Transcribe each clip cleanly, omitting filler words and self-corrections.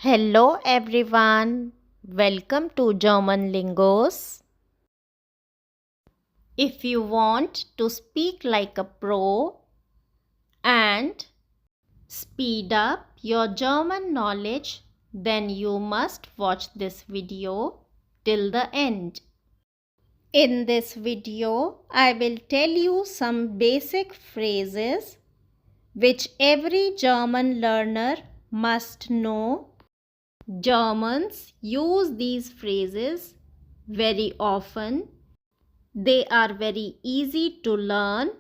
Hello everyone, welcome to German Lingos. If you want to speak like a pro and speed up your German knowledge, then you must watch this video till the end. In this video, I will tell you some basic phrases which every German learner must know. Germans use these phrases very often. They are very easy to learn.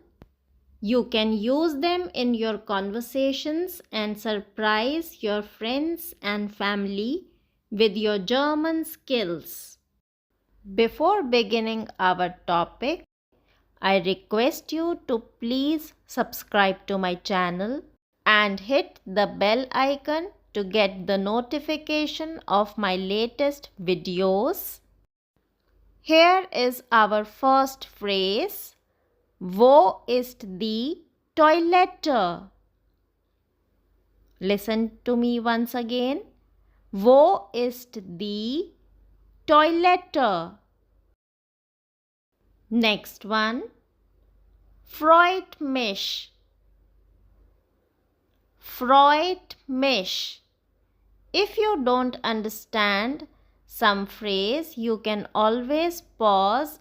You can use them in your conversations and surprise your friends and family with your German skills. Before beginning our topic, I request you to please subscribe to my channel and hit the bell icon to get the notification of my latest videos. Here is our first phrase. Wo ist die Toilette? Listen to me once again. Wo ist die Toilette? Next one. Freut mich. Freut mich. If you don't understand some phrase, you can always pause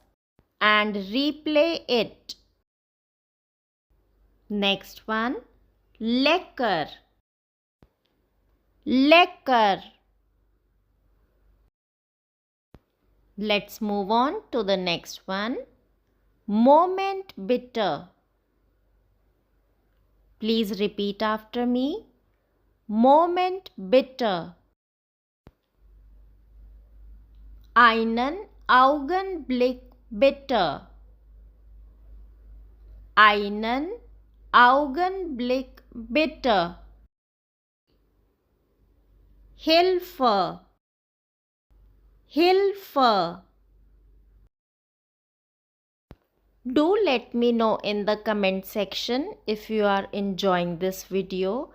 and replay it. Next one. Lecker. Lecker. Let's move on to the next one. Moment bitte. Please repeat after me. Moment bitte. Einen Augenblick bitte. Einen Augenblick bitte. Hilfe. Hilfe. Do let me know in the comment section if you are enjoying this video.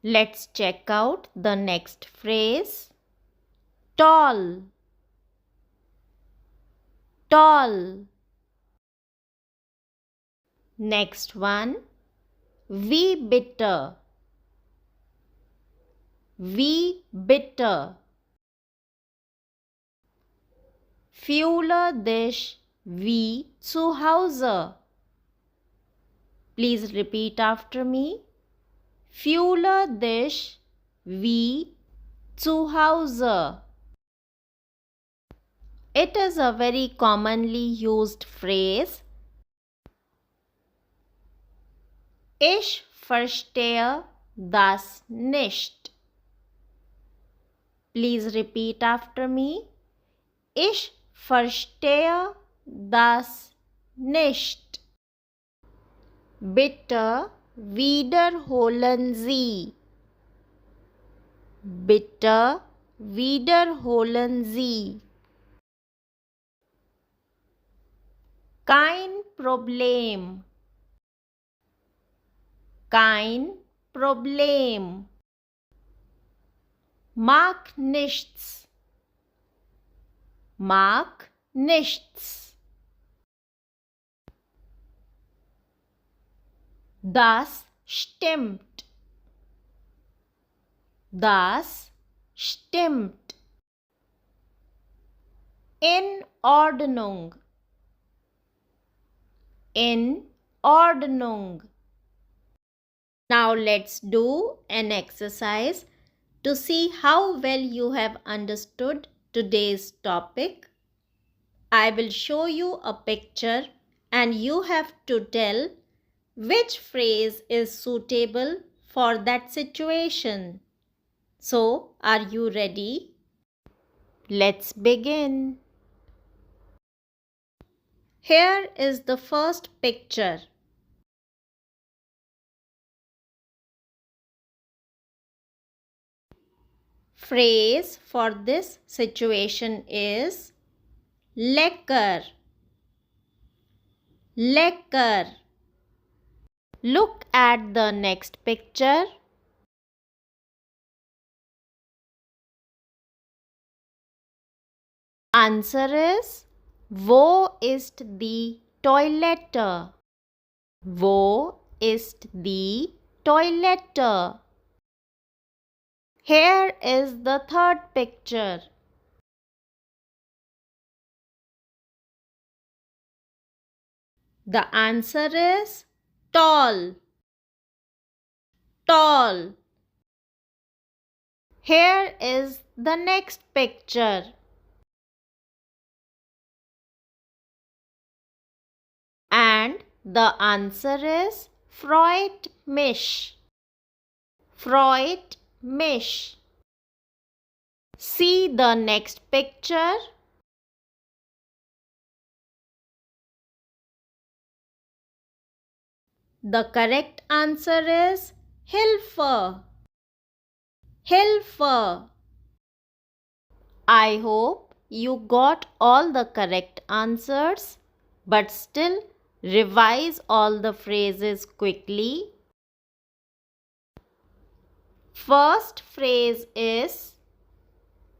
Let's check out the next phrase. Toll. Toll. Next one. Wie bitte. Wie bitte. Fühle dich wie zu Hause. Please repeat after me. Fühle dich wie zu Hause. It is a very commonly used phrase. Ich verstehe das nicht. Please repeat after me. Ich verstehe das nicht. Bitte wiederholen Sie. Bitte wiederholen Sie. Kein Problem. Kein Problem. Mag nichts. Mag nichts. Das stimmt. Das stimmt. In Ordnung. In Ordnung. Now let's do an exercise to see how well you have understood today's topic. I will show you a picture and you have to tell which phrase is suitable for that situation. So, are you ready? Let's begin. Here is the first picture. Phrase for this situation is lecker. Lecker. Look at the next picture. answer is Wo ist die Toilette? Wo ist die Toilette? Here is the third picture. The answer is tall. Tall. Here is the next picture. And the answer is Freut mich. Freut mich. See the next picture. The correct answer is Hilfe. Hilfe. I hope you got all the correct answers, but still revise all the phrases quickly. First phrase is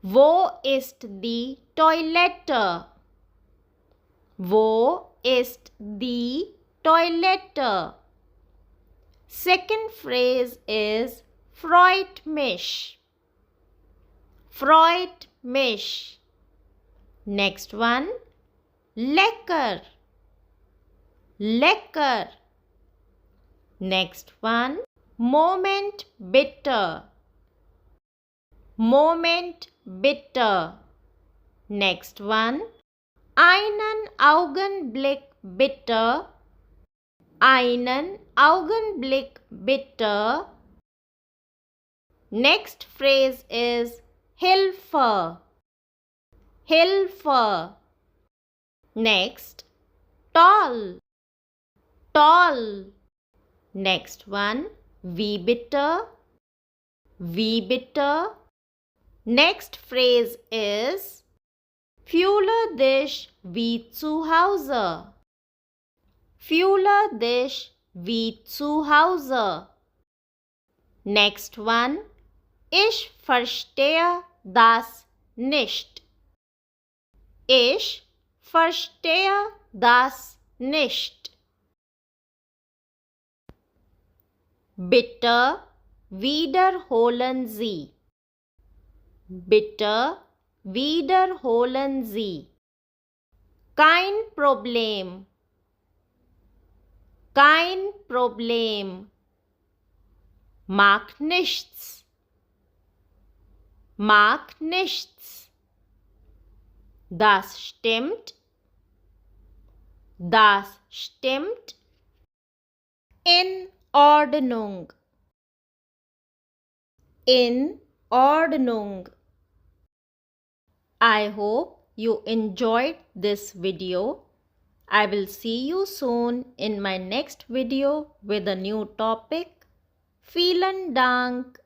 Wo ist die Toilette? Wo ist die Toilette? Second phrase is Freut mich. Freut mich. Next one, lecker. Lecker. Next one, Moment bitte. Moment bitte. Next one, einen Augenblick bitte. Einen Augenblick bitte. Next phrase is Hilfe. Hilfe. Next, tall. Tall. Next one, wie bitte. Wie bitte. Next phrase is Fühle dich wie zu Hause. Fühle dich wie zu Hause. Next one, ich verstehe das nicht. Ich verstehe das nicht. Bitte wiederholen Sie. Bitte wiederholen Sie. Kein Problem. Kein Problem. Mag nichts. Mag nichts. Das stimmt. Das stimmt. In Ordnung. In Ordnung. I hope you enjoyed this video. I will see you soon in my next video with a new topic. Vielen Dank.